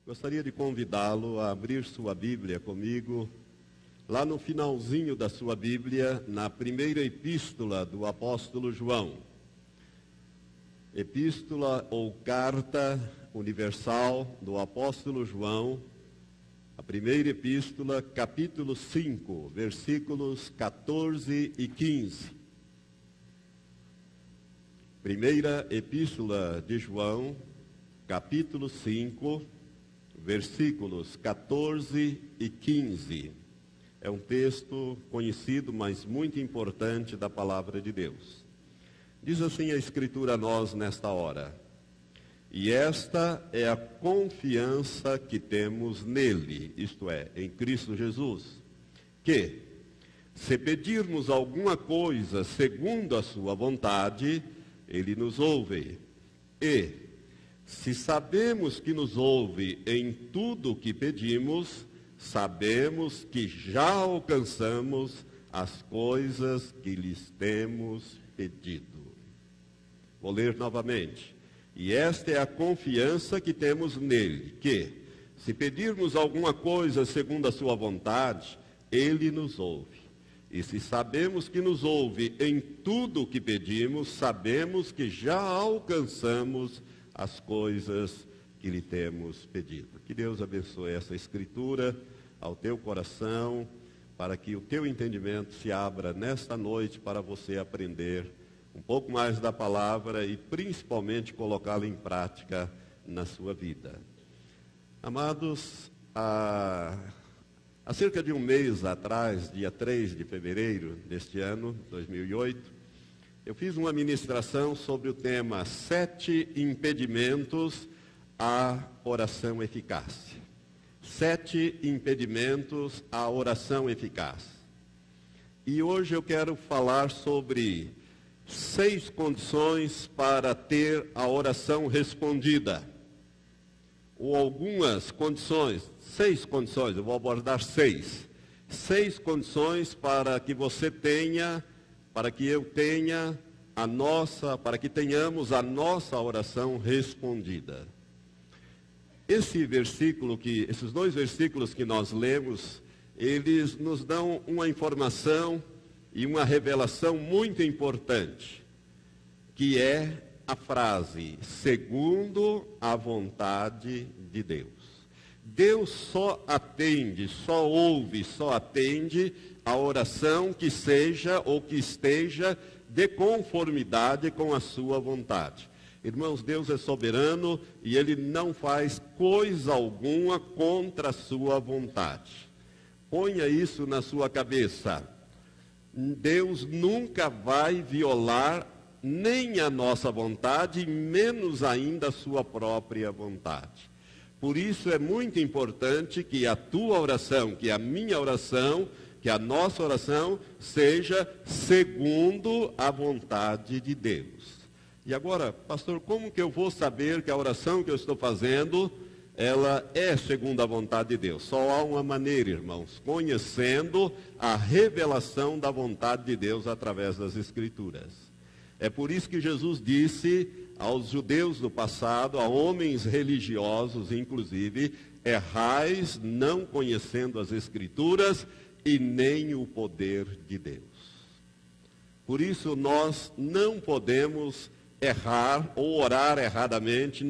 Gostaria de convidá-lo a abrir sua Bíblia comigo, lá no finalzinho da sua Bíblia, na primeira epístola do apóstolo João. Epístola ou carta universal do apóstolo João, a primeira epístola, capítulo 5, versículos 14 e 15. Primeira epístola de João, capítulo 5, versículos 14 e 15. É um texto conhecido, mas muito importante da palavra de Deus. Diz assim a Escritura a nós nesta hora: e esta é a confiança que temos nele, isto é, em Cristo Jesus, que, se pedirmos alguma coisa segundo a sua vontade, ele nos ouve. E, se sabemos que nos ouve em tudo o que pedimos, sabemos que já alcançamos as coisas que lhes temos pedido. Vou ler novamente. E esta é a confiança que temos nele, que, se pedirmos alguma coisa segundo a sua vontade, ele nos ouve. E se sabemos que nos ouve em tudo o que pedimos, sabemos que já alcançamos as coisas que lhe temos pedido. Que Deus abençoe essa escritura ao teu coração, para que o teu entendimento se abra nesta noite para você aprender um pouco mais da palavra e principalmente colocá-la em prática na sua vida. Amados, há cerca de um mês atrás, dia 3 de fevereiro deste ano, 2008, eu fiz uma ministração sobre o tema 7 impedimentos à oração eficaz. 7 impedimentos à oração eficaz. E hoje eu quero falar sobre 6 condições para ter a oração respondida. Ou algumas condições, 6 condições, eu vou abordar 6. 6 condições para que você tenha, para que eu tenha para que tenhamos a nossa oração respondida. Esses 2 versículos que nós lemos, eles nos dão uma informação e uma revelação muito importante, que é a frase, segundo a vontade de Deus. Deus só atende, só ouve, só atende a oração que seja ou que esteja de conformidade com a sua vontade. Irmãos, Deus é soberano e Ele não faz coisa alguma contra a sua vontade. Ponha isso na sua cabeça. Deus nunca vai violar nem a nossa vontade, menos ainda a sua própria vontade. Por isso é muito importante que a tua oração, que a minha oração, que a nossa oração seja segundo a vontade de Deus. E agora, pastor, como que eu vou saber que a oração que eu estou fazendo, ela é segundo a vontade de Deus? Só há uma maneira, irmãos, conhecendo a revelação da vontade de Deus através das Escrituras. É por isso que Jesus disse aos judeus do passado, a homens religiosos inclusive, errais não conhecendo as Escrituras e nem o poder de Deus. Por isso nós não podemos errar ou orar erradamente,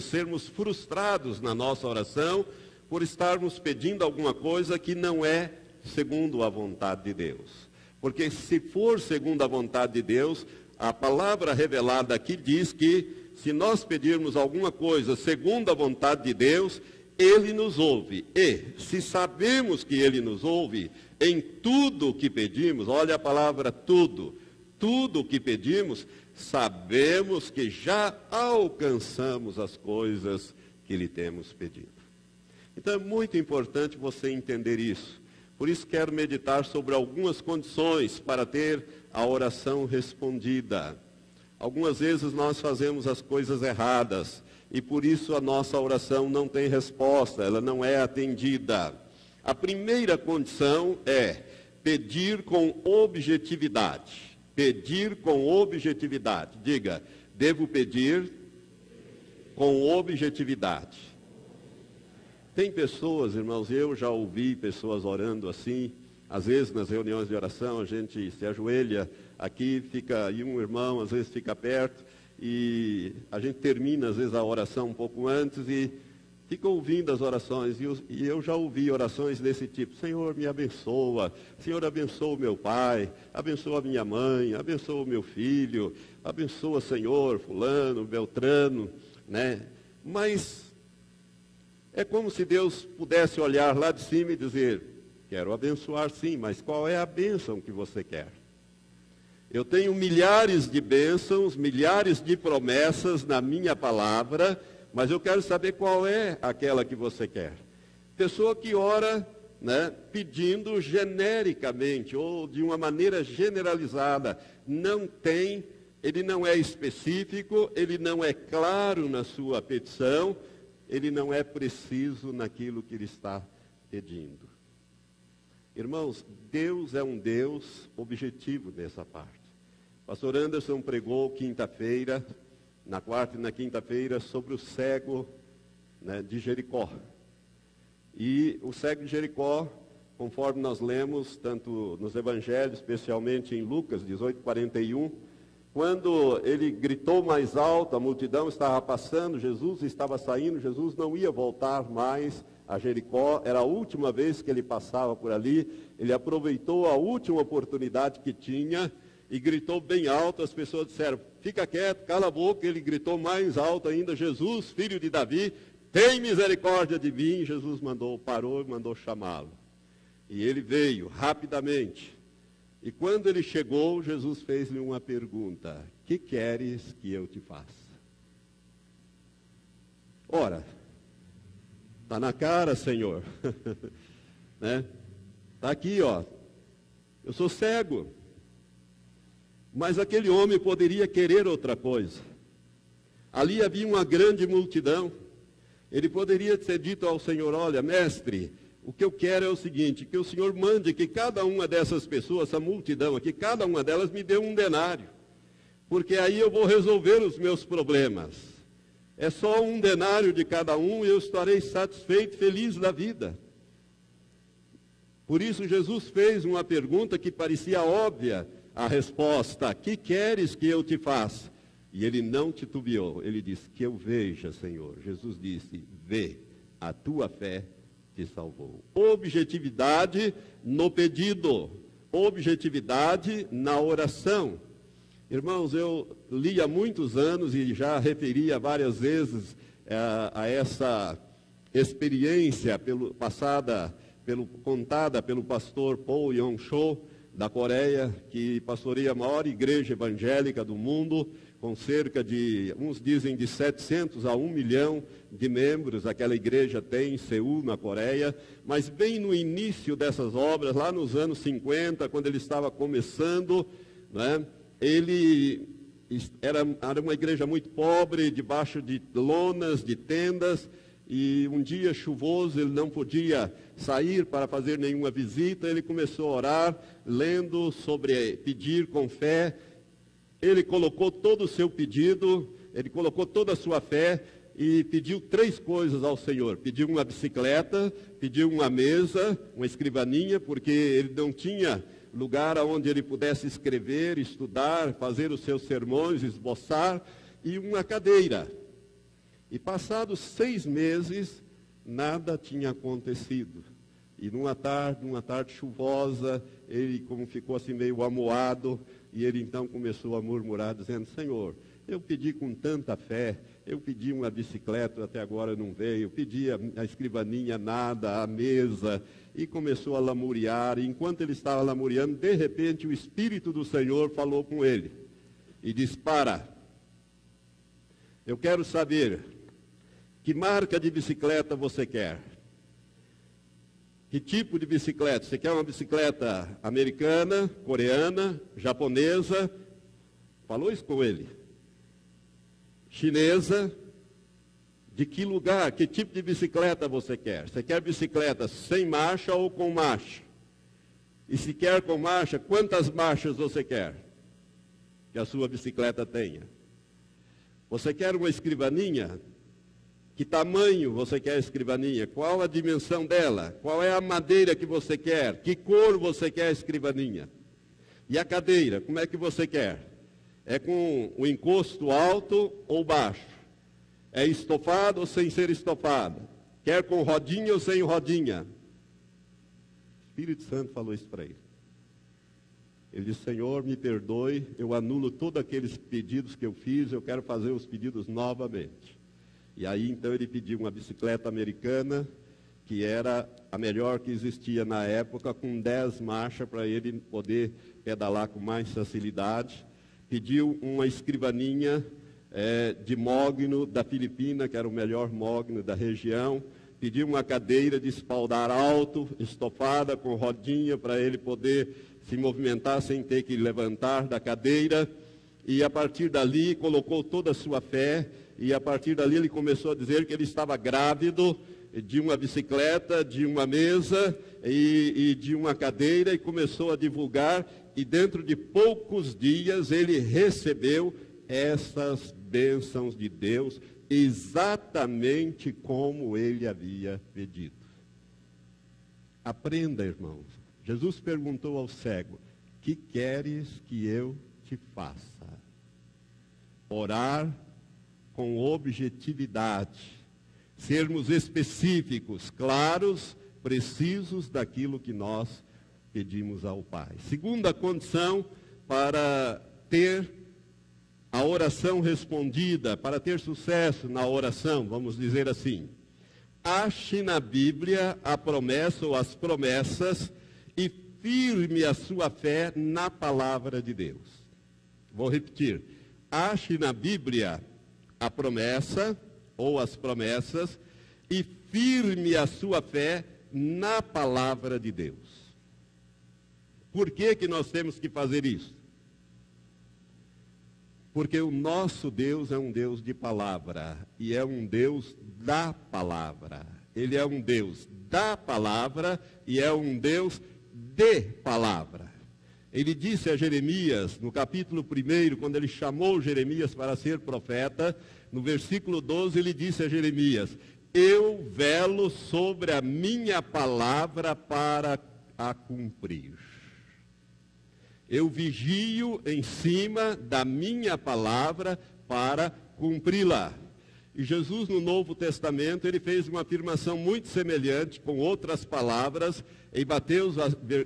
sermos frustrados na nossa oração por estarmos pedindo alguma coisa que não é segundo a vontade de Deus. Porque se for segundo a vontade de Deus, a palavra revelada aqui diz que se nós pedirmos alguma coisa segundo a vontade de Deus, Ele nos ouve. E se sabemos que Ele nos ouve em tudo o que pedimos, olha a palavra tudo o que pedimos, sabemos que já alcançamos as coisas que lhe temos pedido. Então é muito importante você entender isso. Por isso quero meditar sobre algumas condições para ter a oração respondida. Algumas vezes nós fazemos as coisas erradas e por isso a nossa oração não tem resposta, ela não é atendida. A primeira condição é pedir com objetividade. Pedir com objetividade. Diga, devo pedir com objetividade. Tem pessoas, irmãos, eu já ouvi pessoas orando assim, às vezes nas reuniões de oração a gente se ajoelha aqui, fica aí um irmão, às vezes fica perto, e a gente termina às vezes a oração um pouco antes e fica ouvindo as orações, e eu já ouvi orações desse tipo: Senhor, me abençoa, Senhor, abençoa o meu pai, abençoa a minha mãe, abençoa o meu filho, abençoa, Senhor, fulano, beltrano, né? Mas é como se Deus pudesse olhar lá de cima e dizer: quero abençoar sim, mas qual é a bênção que você quer? Eu tenho milhares de bênçãos, milhares de promessas na minha palavra, mas eu quero saber qual é aquela que você quer. Pessoa que ora, né, pedindo genericamente ou de uma maneira generalizada, ele não é específico, ele não é claro na sua petição, ele não é preciso naquilo que ele está pedindo. Irmãos, Deus é um Deus objetivo nessa parte. Pastor Anderson pregou quinta-feira, na quarta e na quinta-feira, sobre o cego, né, de Jericó. E o cego de Jericó, conforme nós lemos, tanto nos evangelhos, especialmente em Lucas 18:41, quando ele gritou mais alto, a multidão estava passando, Jesus estava saindo, Jesus não ia voltar mais a Jericó, era a última vez que ele passava por ali, ele aproveitou a última oportunidade que tinha e gritou bem alto. As pessoas disseram: fica quieto, cala a boca. Ele gritou mais alto ainda: Jesus, filho de Davi, tem misericórdia de mim. Jesus parou e mandou chamá-lo. E ele veio rapidamente. E quando ele chegou, Jesus fez-lhe uma pergunta: que queres que eu te faça? Ora, está na cara, Senhor. Né? Está aqui, ó. Eu sou cego. Mas aquele homem poderia querer outra coisa. Ali havia uma grande multidão. Ele poderia ter dito ao Senhor: olha, mestre, o que eu quero é o seguinte, que o Senhor mande que cada uma dessas pessoas, essa multidão aqui, cada uma delas me dê um denário, porque aí eu vou resolver os meus problemas. É só um denário de cada um e eu estarei satisfeito, feliz da vida. Por isso Jesus fez uma pergunta que parecia óbvia, a resposta: que queres que eu te faça? E ele não titubeou, ele disse: que eu veja, Senhor. Jesus disse: vê, a tua fé te salvou. Objetividade no pedido, objetividade na oração. Irmãos, eu li há muitos anos e já referia várias vezes a essa experiência contada pelo pastor Paul Yong-cho, da Coreia, que pastoreia a maior igreja evangélica do mundo, com cerca de, uns dizem, de 700 a 1 milhão de membros. Aquela igreja tem em Seul, na Coreia. Mas bem no início dessas obras, lá nos anos 50, quando ele estava começando, né, ele era uma igreja muito pobre, debaixo de lonas, de tendas, e um dia chuvoso ele não podia sair para fazer nenhuma visita. Ele começou a orar, lendo sobre pedir com fé. Ele colocou todo o seu pedido, ele colocou toda a sua fé e pediu 3 coisas ao Senhor. Pediu uma bicicleta, pediu uma mesa, uma escrivaninha, porque ele não tinha lugar onde ele pudesse escrever, estudar, fazer os seus sermões, esboçar, e uma cadeira. E passados 6 meses, nada tinha acontecido. E numa tarde chuvosa, ele como ficou assim meio amuado, e ele então começou a murmurar, dizendo: Senhor, eu pedi com tanta fé, eu pedi uma bicicleta, até agora não veio, eu pedi a escrivaninha, nada, a mesa, e começou a lamuriar. E enquanto ele estava lamuriando, de repente o Espírito do Senhor falou com ele, e disse: para, eu quero saber, que marca de bicicleta você quer? Que tipo de bicicleta? Você quer uma bicicleta americana, coreana, japonesa? Falou isso com ele. Chinesa? De que lugar? Que tipo de bicicleta você quer? Você quer bicicleta sem marcha ou com marcha? E se quer com marcha, quantas marchas você quer que a sua bicicleta tenha? Você quer uma escrivaninha? Que tamanho você quer a escrivaninha? Qual a dimensão dela? Qual é a madeira que você quer? Que cor você quer a escrivaninha? E a cadeira, como é que você quer? É com o encosto alto ou baixo? É estofado ou sem ser estofado? Quer com rodinha ou sem rodinha? O Espírito Santo falou isso para ele. Ele disse: Senhor, me perdoe, eu anulo todos aqueles pedidos que eu fiz, eu quero fazer os pedidos novamente. E aí então ele pediu uma bicicleta americana, que era a melhor que existia na época, com 10 marchas para ele poder pedalar com mais facilidade. Pediu uma escrivaninha de mogno da Filipina, que era o melhor mogno da região. Pediu uma cadeira de espaldar alto, estofada, com rodinha, para ele poder se movimentar sem ter que levantar da cadeira. E a partir dali colocou toda a sua fé, e a partir dali ele começou a dizer que ele estava grávido de uma bicicleta, de uma mesa e de uma cadeira, e começou a divulgar, e dentro de poucos dias ele recebeu essas bênçãos de Deus, exatamente como ele havia pedido. Aprenda, irmãos. Jesus perguntou ao cego: que queres que eu te faça? Orar com objetividade, sermos específicos, claros, precisos daquilo que nós pedimos ao Pai. Segunda condição para ter a oração respondida, para ter sucesso na oração, vamos dizer assim: ache na Bíblia a promessa ou as promessas e firme a sua fé na palavra de Deus. Vou repetir: ache na Bíblia a promessa ou as promessas e firme a sua fé na palavra de Deus. Por que nós temos que fazer isso? Porque o nosso Deus é um Deus de palavra, e é um Deus da palavra. Ele é um Deus da palavra e é um Deus de palavra. Ele disse a Jeremias, no capítulo 1, quando ele chamou Jeremias para ser profeta, no versículo 12, ele disse a Jeremias: eu velo sobre a minha palavra para a cumprir. Eu vigio em cima da minha palavra para cumpri-la. E Jesus, no Novo Testamento, ele fez uma afirmação muito semelhante, com outras palavras, em Mateus,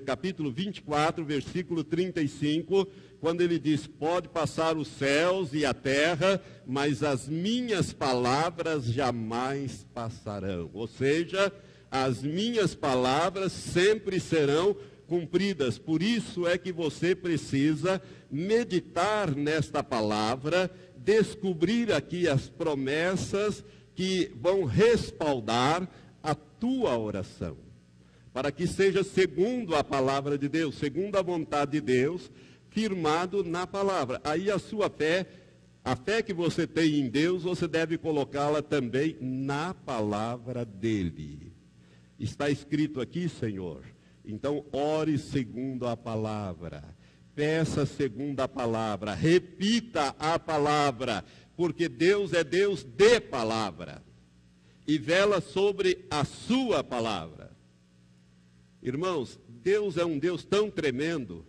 capítulo 24, versículo 35, quando ele diz: pode passar os céus e a terra, mas as minhas palavras jamais passarão. Ou seja, as minhas palavras sempre serão cumpridas. Por isso é que você precisa meditar nesta palavra, descobrir aqui as promessas que vão respaldar a tua oração, para que seja segundo a palavra de Deus, segundo a vontade de Deus, firmado na palavra. Aí a sua fé, a fé que você tem em Deus, você deve colocá-la também na palavra dele. Está escrito aqui, Senhor, então ore segundo a palavra, peça segundo a palavra, repita a palavra, porque Deus é Deus de palavra, e vela sobre a sua palavra. Irmãos, Deus é um Deus tão tremendo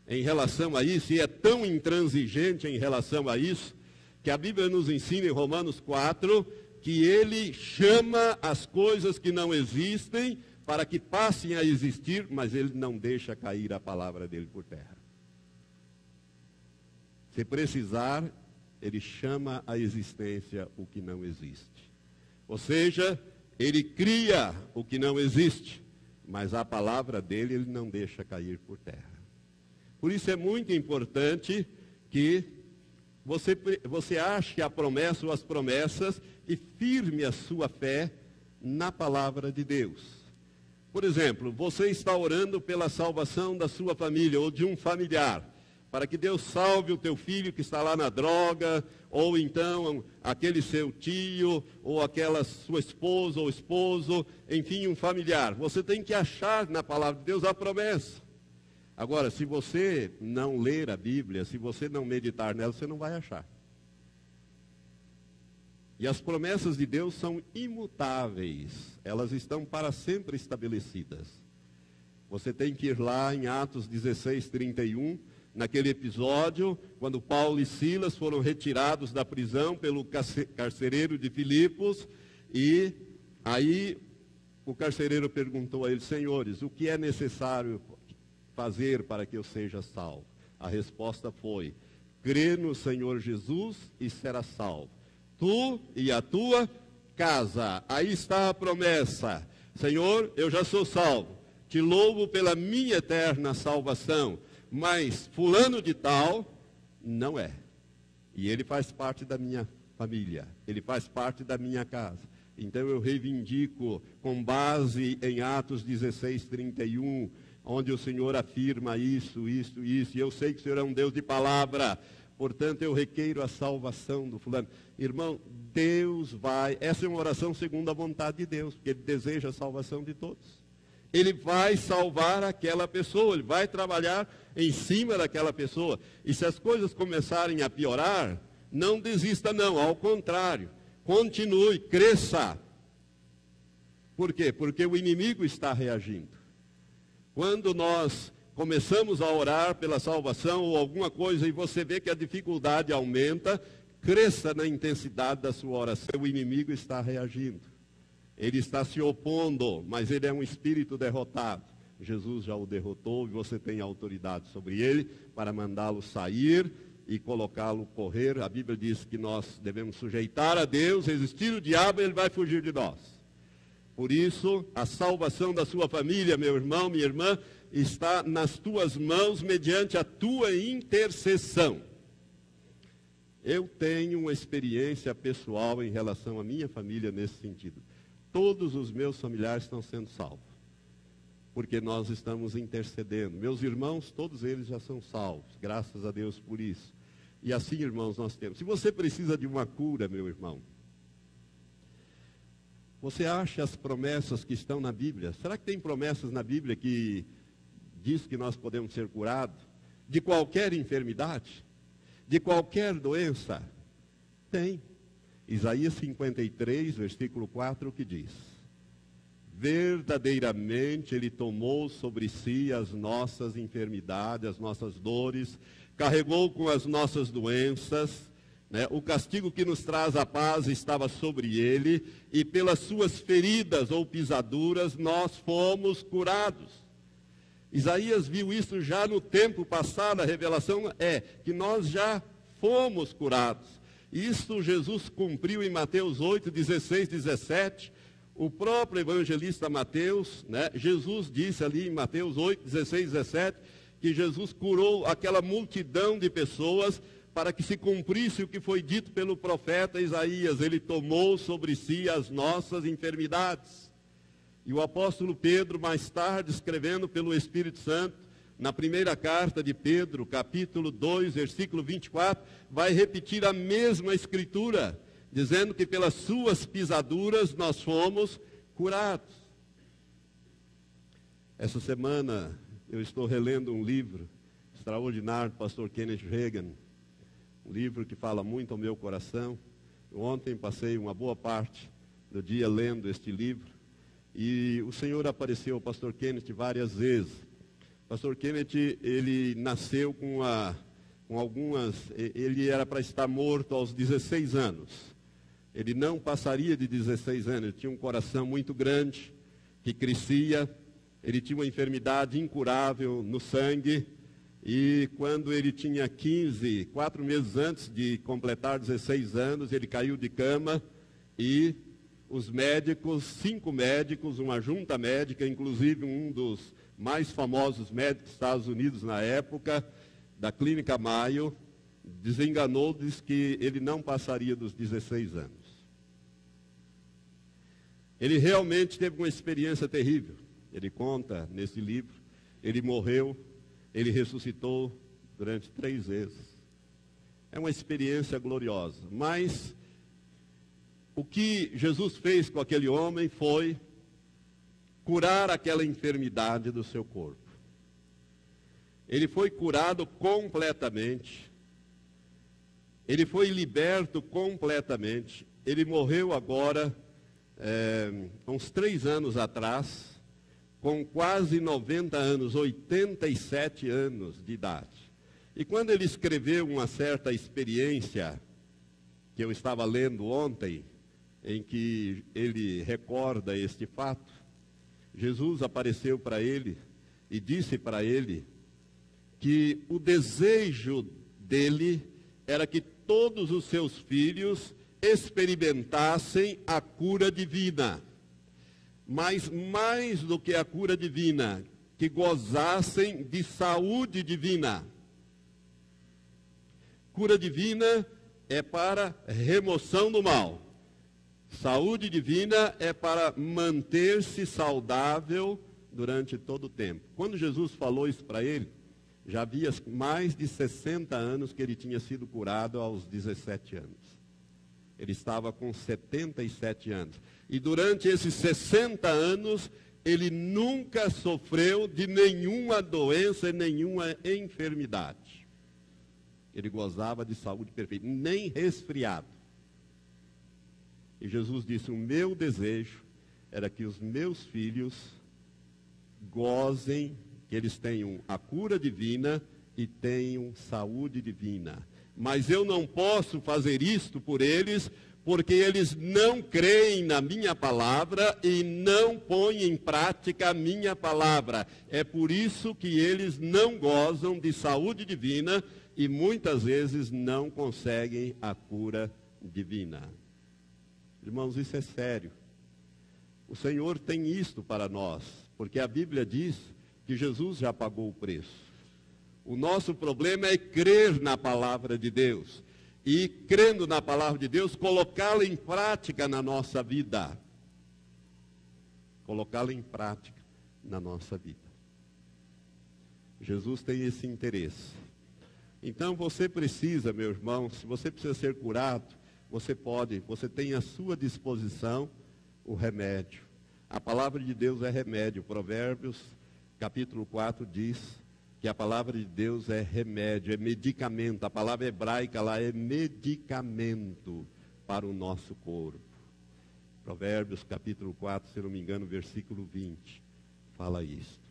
em relação a isso, e é tão intransigente em relação a isso, que a Bíblia nos ensina em Romanos 4, que ele chama as coisas que não existem para que passem a existir, mas ele não deixa cair a palavra dele por terra. Se precisar, ele chama à existência o que não existe. Ou seja, ele cria o que não existe, mas a palavra dele ele não deixa cair por terra. Por isso é muito importante que você ache a promessa ou as promessas e firme a sua fé na palavra de Deus. Por exemplo, você está orando pela salvação da sua família ou de um familiar, para que Deus salve o teu filho que está lá na droga, ou então aquele seu tio, ou aquela sua esposa ou esposo, enfim, um familiar. Você tem que achar na palavra de Deus a promessa. Agora, se você não ler a Bíblia, se você não meditar nela, você não vai achar. E as promessas de Deus são imutáveis, elas estão para sempre estabelecidas. Você tem que ir lá em Atos 16, 31, naquele episódio, quando Paulo e Silas foram retirados da prisão pelo carcereiro de Filipos, e aí o carcereiro perguntou a eles: senhores, o que é necessário fazer para que eu seja salvo? A resposta foi: crê no Senhor Jesus e será salvo, tu e a tua casa. Aí está a promessa: Senhor, eu já sou salvo, te louvo pela minha eterna salvação, mas fulano de tal não é. E ele faz parte da minha família, ele faz parte da minha casa. Então eu reivindico, com base em Atos 16, 31, onde o Senhor afirma isso, e eu sei que o Senhor é um Deus de palavra, portanto eu requeiro a salvação do fulano. Irmão, Deus vai, essa é uma oração segundo a vontade de Deus, porque Ele deseja a salvação de todos. Ele vai salvar aquela pessoa, Ele vai trabalhar em cima daquela pessoa. E se as coisas começarem a piorar, não desista não, ao contrário, continue, cresça. Por quê? Porque o inimigo está reagindo. Quando nós começamos a orar pela salvação ou alguma coisa e você vê que a dificuldade aumenta, cresça na intensidade da sua oração. O inimigo está reagindo. Ele está se opondo, mas ele é um espírito derrotado. Jesus já o derrotou e você tem autoridade sobre ele para mandá-lo sair e colocá-lo correr. A Bíblia diz que nós devemos sujeitar a Deus, resistir o diabo e ele vai fugir de nós. Por isso, a salvação da sua família, meu irmão, minha irmã, está nas tuas mãos mediante a tua intercessão. Eu tenho uma experiência pessoal em relação à minha família nesse sentido. Todos os meus familiares estão sendo salvos, porque nós estamos intercedendo. Meus irmãos, todos eles já são salvos, graças a Deus por isso. E assim, irmãos, nós temos. Se você precisa de uma cura, meu irmão, você acha as promessas que estão na Bíblia? Será que tem promessas na Bíblia que diz que nós podemos ser curados de qualquer enfermidade, de qualquer doença? Tem. Isaías 53, versículo 4, que diz: verdadeiramente Ele tomou sobre si as nossas enfermidades, as nossas dores, carregou com as nossas doenças, o castigo que nos traz a paz estava sobre Ele, e pelas suas feridas ou pisaduras nós fomos curados. Isaías viu isso já no tempo passado. A revelação é que nós já fomos curados. Isso Jesus cumpriu em Mateus 8, 16, 17. O próprio evangelista Mateus, Jesus disse ali em Mateus 8, 16, 17, que Jesus curou aquela multidão de pessoas para que se cumprisse o que foi dito pelo profeta Isaías. Ele tomou sobre si as nossas enfermidades. E o apóstolo Pedro, mais tarde, escrevendo pelo Espírito Santo, na primeira carta de Pedro, capítulo 2, versículo 24, vai repetir a mesma escritura, dizendo que pelas suas pisaduras nós fomos curados. Essa semana eu estou relendo um livro extraordinário do pastor Kenneth Hagin, um livro que fala muito ao meu coração. Ontem passei uma boa parte do dia lendo este livro, e o Senhor apareceu ao pastor Kenneth várias vezes. O pastor Kenneth, ele nasceu com algumas... Ele era para estar morto aos 16 anos. Ele não passaria de 16 anos. Ele tinha um coração muito grande, que crescia. Ele tinha uma enfermidade incurável no sangue. E quando ele tinha 4 meses antes de completar 16 anos, ele caiu de cama e os médicos, 5 médicos, uma junta médica, inclusive um dos mais famosos médicos dos Estados Unidos na época, da Clínica Mayo, desenganou, disse que ele não passaria dos 16 anos. Ele realmente teve uma experiência terrível. Ele conta nesse livro, ele morreu, ele ressuscitou durante 3 vezes. É uma experiência gloriosa. Mas o que Jesus fez com aquele homem foi curar aquela enfermidade do seu corpo. Ele foi curado completamente. Ele foi liberto completamente. ele morreu agora, uns 3 anos atrás, com quase 90 anos, 87 anos de idade. E quando ele escreveu uma certa experiência, que eu estava lendo ontem, em que ele recorda este fato, Jesus apareceu para ele e disse para ele que o desejo dele era que todos os seus filhos experimentassem a cura divina. Mas mais do que a cura divina, que gozassem de saúde divina. Cura divina é para remoção do mal. Saúde divina é para manter-se saudável durante todo o tempo. Quando Jesus falou isso para ele, já havia mais de 60 anos que ele tinha sido curado aos 17 anos. Ele estava com 77 anos. E durante esses 60 anos, ele nunca sofreu de nenhuma doença e nenhuma enfermidade. Ele gozava de saúde perfeita, nem resfriado. E Jesus disse, o meu desejo era que os meus filhos gozem, que eles tenham a cura divina e tenham saúde divina. Mas eu não posso fazer isto por eles, porque eles não creem na minha palavra e não põem em prática a minha palavra. É por isso que eles não gozam de saúde divina e muitas vezes não conseguem a cura divina. Irmãos, isso é sério. O Senhor tem isto para nós, porque a Bíblia diz que Jesus já pagou o preço. O nosso problema é crer na palavra de Deus. E, crendo na palavra de Deus, colocá-la em prática na nossa vida. Colocá-la em prática na nossa vida. Jesus tem esse interesse. Então, você precisa, meu irmão, se você precisa ser curado, você tem à sua disposição o remédio. A palavra de Deus é remédio. Provérbios, capítulo 4, diz que a palavra de Deus é remédio, é medicamento. A palavra hebraica lá é medicamento para o nosso corpo. Provérbios, capítulo 4, se não me engano, versículo 20, fala isso.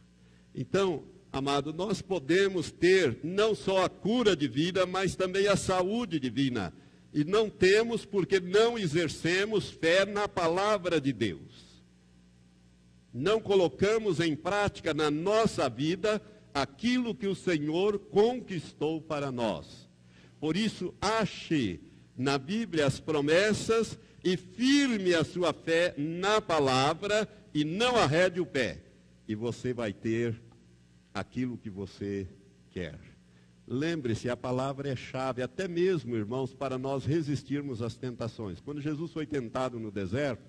Então, amado, nós podemos ter não só a cura divina, mas também a saúde divina. E não temos porque não exercemos fé na palavra de Deus. Não colocamos em prática na nossa vida aquilo que o Senhor conquistou para nós. Por isso, ache na Bíblia as promessas e firme a sua fé na palavra e não arrede o pé. E você vai ter aquilo que você quer. Lembre-se, a palavra é chave, até mesmo, irmãos, para nós resistirmos às tentações. Quando Jesus foi tentado no deserto,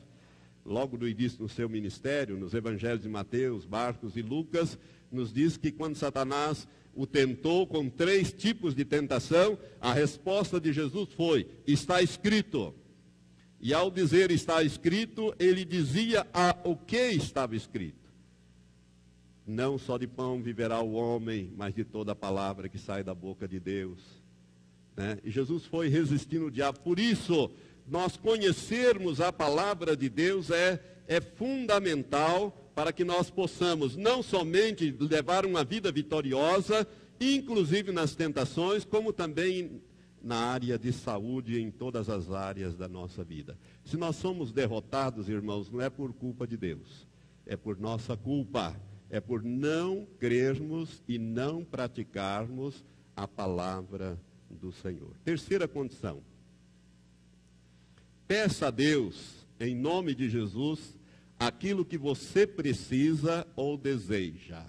logo no início do seu ministério, nos evangelhos de Mateus, Marcos e Lucas, nos diz que quando Satanás o tentou com 3 tipos de tentação, a resposta de Jesus foi, está escrito. E ao dizer está escrito, ele dizia o que estava escrito. Não só de pão viverá o homem, mas de toda a palavra que sai da boca de Deus. Né? E Jesus foi resistindo o diabo. Por isso, nós conhecermos a palavra de Deus é fundamental para que nós possamos não somente levar uma vida vitoriosa, inclusive nas tentações, como também na área de saúde, em todas as áreas da nossa vida. Se nós somos derrotados, irmãos, não é por culpa de Deus, é por nossa culpa. É por não crermos e não praticarmos a palavra do Senhor. Terceira condição. Peça a Deus, em nome de Jesus, aquilo que você precisa ou deseja.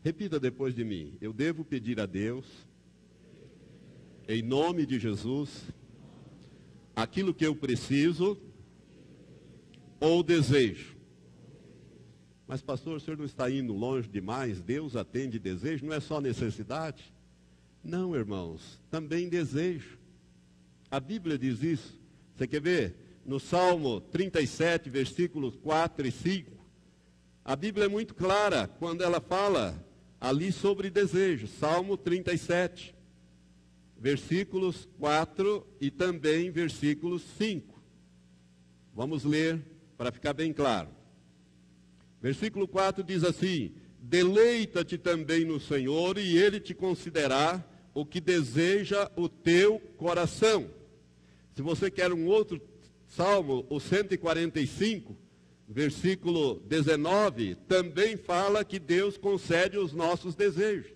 Repita depois de mim. Eu devo pedir a Deus, em nome de Jesus, aquilo que eu preciso ou desejo. Mas, pastor, o senhor não está indo longe demais? Deus atende desejo, não é só necessidade? Não, irmãos, também desejo. A Bíblia diz isso. Você quer ver? No Salmo 37, versículos 4 e 5, a Bíblia é muito clara quando ela fala ali sobre desejo. Salmo 37, versículos 4 e também versículos 5. Vamos ler para ficar bem claro. Versículo 4 diz assim: deleita-te também no Senhor, e Ele te concederá o que deseja o teu coração. Se você quer um outro salmo, o 145, versículo 19, também fala que Deus concede os nossos desejos.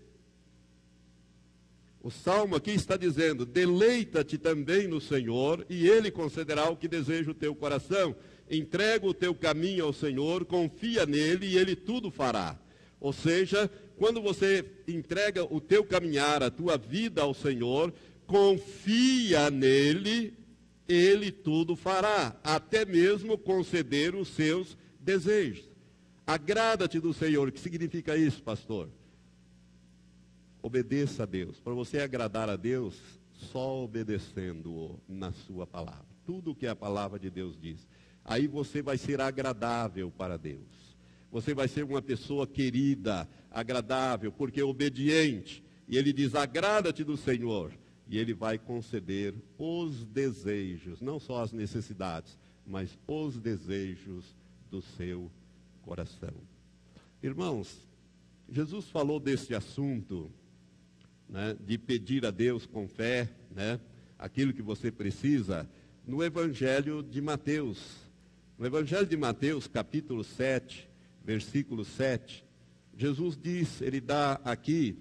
O salmo aqui está dizendo: deleita-te também no Senhor, e Ele concederá o que deseja o teu coração. Entrega o teu caminho ao Senhor, confia nele, e Ele tudo fará. Ou seja, quando você entrega o teu caminhar, a tua vida ao Senhor, confia nele, Ele tudo fará, até mesmo conceder os seus desejos. Agrada-te do Senhor. O que significa isso, pastor? Obedeça a Deus. Para você agradar a Deus, só obedecendo-o na sua palavra. Tudo o que a palavra de Deus diz. Aí você vai ser agradável para Deus. Você vai ser uma pessoa querida, agradável, porque é obediente. E ele diz: agrada-te do Senhor. E Ele vai conceder os desejos, não só as necessidades, mas os desejos do seu coração. Irmãos, Jesus falou desse assunto, né, de pedir a Deus com fé, né, aquilo que você precisa, no Evangelho de Mateus. No Evangelho de Mateus, capítulo 7, versículo 7, Jesus diz, ele dá aqui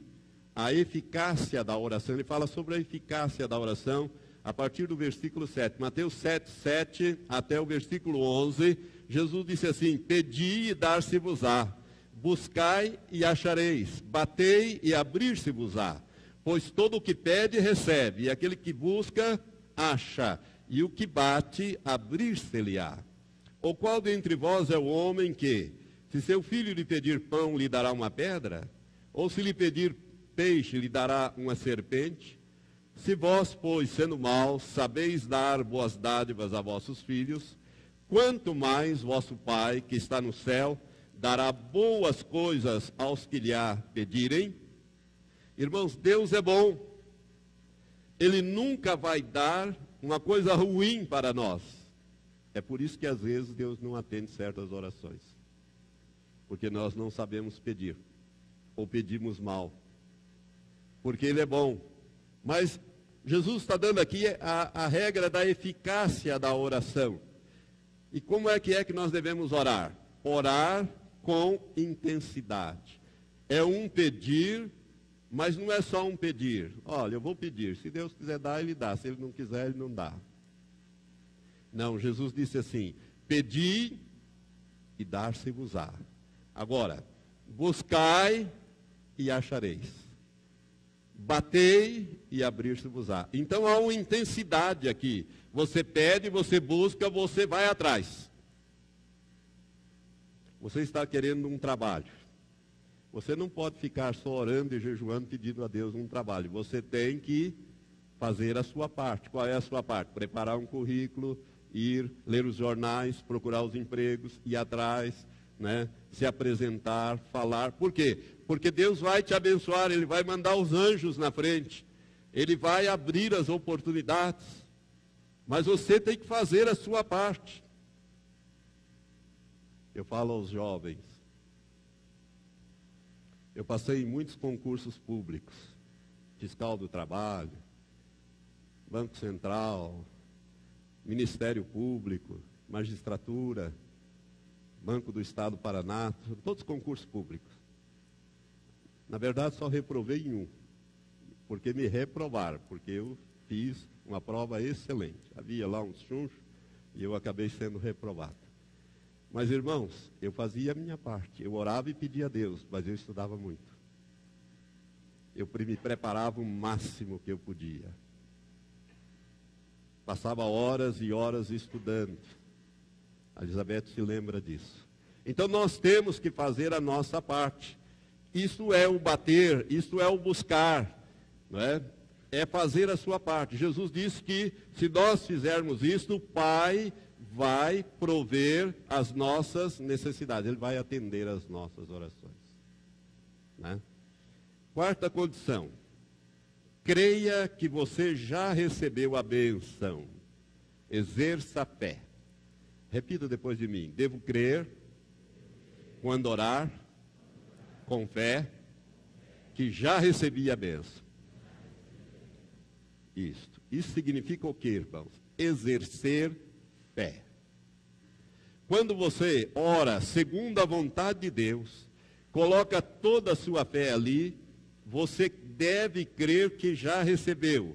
a eficácia da oração. Ele fala sobre a eficácia da oração a partir do versículo 7. Mateus 7, 7 até o versículo 11, Jesus disse assim: pedi e dar-se-vos-á, buscai e achareis, batei e abrir-se-vos-á. Pois todo o que pede, recebe, e aquele que busca, acha, e o que bate, abrir-se-lhe-á. Ou qual dentre vós é o homem que, se seu filho lhe pedir pão, lhe dará uma pedra? Ou se lhe pedir peixe, lhe dará uma serpente? Se vós, pois, sendo maus, sabeis dar boas dádivas a vossos filhos, quanto mais vosso Pai, que está no céu, dará boas coisas aos que lhe pedirem? Irmãos, Deus é bom. Ele nunca vai dar uma coisa ruim para nós. É por isso que às vezes Deus não atende certas orações. Porque nós não sabemos pedir. Ou pedimos mal. Porque Ele é bom. Mas Jesus está dando aqui a regra da eficácia da oração. E como é que nós devemos orar? Orar com intensidade. É um pedir, mas não é só um pedir. Olha, eu vou pedir. Se Deus quiser dar, Ele dá. Se Ele não quiser, Ele não dá. Não, Jesus disse assim: pedi e dar-se-vos-á. Agora, buscai e achareis. Batei e abrir-se-vos-á. Então há uma intensidade aqui. Você pede, você busca, você vai atrás. Você está querendo um trabalho. Você não pode ficar só orando e jejuando pedindo a Deus um trabalho. Você tem que fazer a sua parte. Qual é a sua parte? Preparar um currículo, ir ler os jornais, procurar os empregos, ir atrás, né? Se apresentar, falar. Por quê? Porque Deus vai te abençoar, Ele vai mandar os anjos na frente. Ele vai abrir as oportunidades. Mas você tem que fazer a sua parte. Eu falo aos jovens. Eu passei em muitos concursos públicos. Fiscal do Trabalho, Banco Central, Ministério Público, Magistratura, Banco do Estado do Paraná, todos concursos públicos. Na verdade, só reprovei em um, porque me reprovaram, porque eu fiz uma prova excelente. Havia lá uns chunchos e eu acabei sendo reprovado. Mas, irmãos, eu fazia a minha parte. Eu orava e pedia a Deus, mas eu estudava muito. Eu me preparava o máximo que eu podia. Passava horas e horas estudando. A Elizabeth se lembra disso. Então nós temos que fazer a nossa parte. Isso é o bater, isso é o buscar, não é? É fazer a sua parte. Jesus disse que se nós fizermos isso, o Pai vai prover as nossas necessidades. Ele vai atender as nossas orações. Né? Quarta condição. Creia que você já recebeu a bênção. Exerça a fé. Repita depois de mim. Devo crer, quando orar, com fé, que já recebi a bênção. Isso significa o quê, irmãos? Exercer fé. Quando você ora segundo a vontade de Deus, coloca toda a sua fé ali, você deve crer que já recebeu.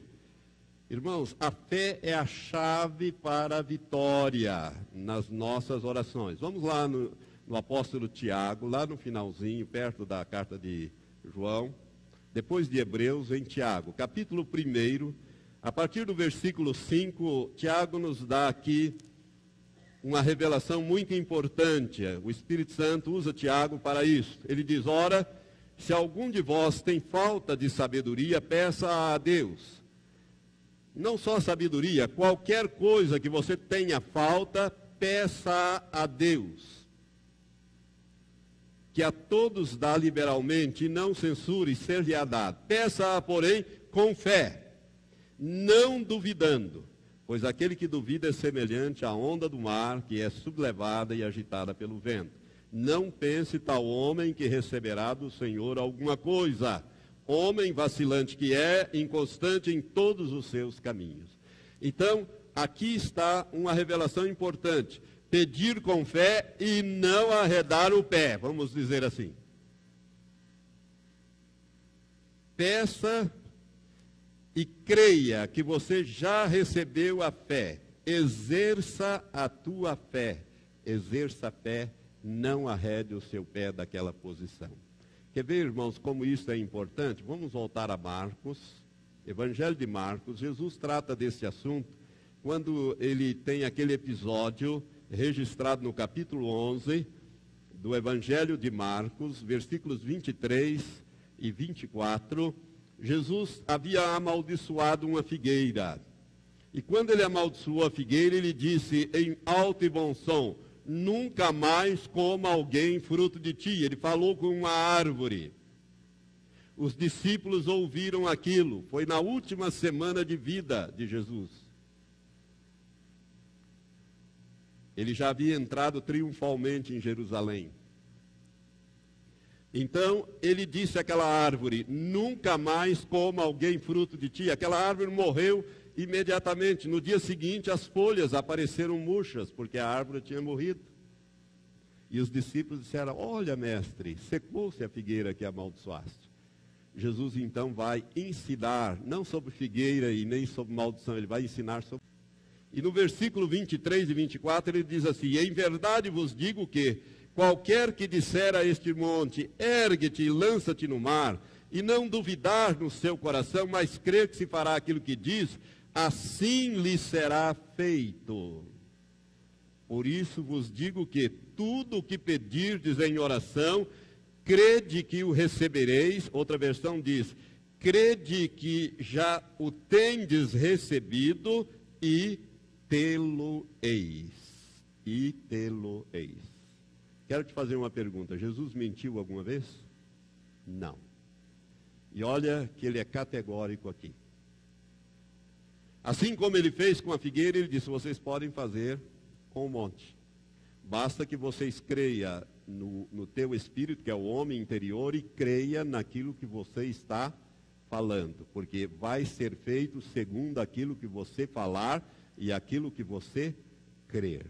Irmãos, a fé é a chave para a vitória nas nossas orações. Vamos lá no apóstolo Tiago, lá no finalzinho, perto da carta de João, depois de Hebreus, em Tiago, capítulo 1, a partir do versículo 5, Tiago nos dá aqui uma revelação muito importante. O Espírito Santo usa Tiago para isso. Ele diz: ora, se algum de vós tem falta de sabedoria, peça a Deus. Não só sabedoria, qualquer coisa que você tenha falta, peça a Deus, que a todos dá liberalmente e não censure, ser-lhe-á dado. Peça-a, porém, com fé, não duvidando, pois aquele que duvida é semelhante à onda do mar, que é sublevada e agitada pelo vento. Não pense tal homem que receberá do Senhor alguma coisa. Homem vacilante que é, inconstante em todos os seus caminhos. Então, aqui está uma revelação importante. Pedir com fé e não arredar o pé, vamos dizer assim. Peça e creia que você já recebeu a fé. Exerça a tua fé. Exerça a fé, não arrede o seu pé daquela posição. Quer ver, irmãos, como isso é importante? Vamos voltar a Marcos, Evangelho de Marcos. Jesus trata desse assunto quando ele tem aquele episódio registrado no capítulo 11 do Evangelho de Marcos, versículos 23 e 24. Jesus havia amaldiçoado uma figueira. E quando ele amaldiçoou a figueira, ele disse em alto e bom som: nunca mais coma alguém fruto de ti. Ele falou com uma árvore. Os discípulos ouviram aquilo. Foi na última semana de vida de Jesus. Ele já havia entrado triunfalmente em Jerusalém. Então, ele disse àquela árvore: nunca mais coma alguém fruto de ti. Aquela árvore morreu imediatamente. No dia seguinte, as folhas apareceram murchas, porque a árvore tinha morrido. E os discípulos disseram: olha, mestre, secou-se a figueira que amaldiçoaste. Jesus então vai ensinar, não sobre figueira e nem sobre maldição, ele vai ensinar sobre... E no versículo 23 e 24 ele diz assim: em verdade vos digo que qualquer que disser a este monte, ergue-te e lança-te no mar, e não duvidar no seu coração, mas crer que se fará aquilo que diz, assim lhe será feito. Por isso vos digo que tudo o que pedirdes em oração, crede que o recebereis. Outra versão diz: crede que já o tendes recebido e tê-lo-eis. E tê-lo-eis. Quero te fazer uma pergunta. Jesus mentiu alguma vez? Não. E olha que ele é categórico aqui. Assim como ele fez com a figueira, ele disse: vocês podem fazer com o monte. Basta que vocês creiam no teu espírito, que é o homem interior, e creia naquilo que você está falando. Porque vai ser feito segundo aquilo que você falar e aquilo que você crer.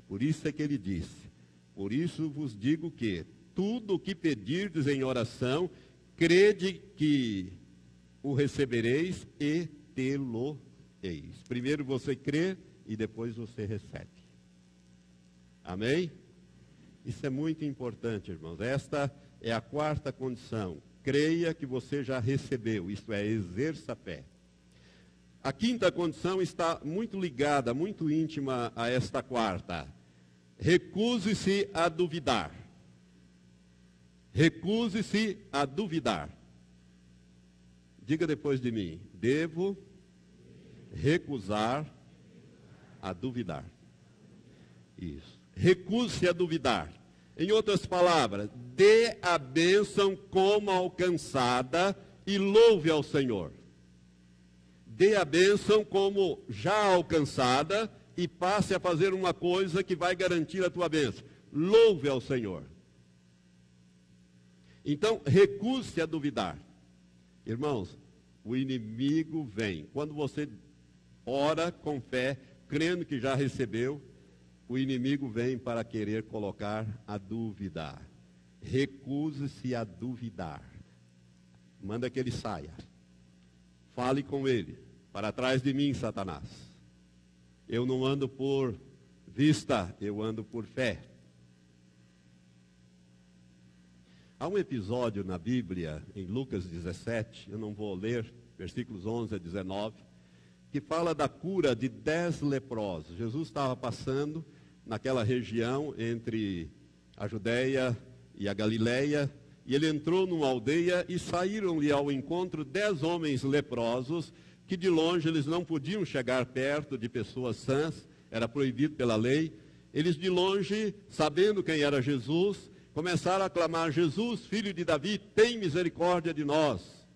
Por isso é que ele disse: por isso vos digo que tudo o que pedirdes em oração, crede que o recebereis e tê-lo-eis. Primeiro você crê e depois você recebe. Amém? Isso é muito importante, irmãos. Esta é a quarta condição. Creia que você já recebeu, isto é, exerça a fé. A quinta condição está muito ligada, muito íntima a esta quarta. Recuse-se a duvidar. Recuse-se a duvidar. Diga depois de mim: devo recusar a duvidar. Isso. Recuse-se a duvidar. Em outras palavras, dê a bênção como alcançada e louve ao Senhor. Dê a bênção como já alcançada e passe a fazer uma coisa que vai garantir a tua bênção. Louve ao Senhor. Então, recuse-se a duvidar. Irmãos, o inimigo vem. Quando você ora com fé, crendo que já recebeu, o inimigo vem para querer colocar a dúvida. Recuse-se a duvidar. Manda que ele saia. Fale com ele. Para trás de mim, Satanás. Eu não ando por vista, eu ando por fé. Há um episódio na Bíblia, em Lucas 17, eu não vou ler, versículos 11 a 19, que fala da cura de 10 leprosos. Jesus estava passando naquela região entre a Judéia e a Galileia, e ele entrou numa aldeia e saíram-lhe ao encontro 10 homens leprosos, que de longe eles não podiam chegar perto de pessoas sãs, era proibido pela lei. Eles de longe, sabendo quem era Jesus, começaram a clamar: Jesus, filho de Davi, tem misericórdia de nós.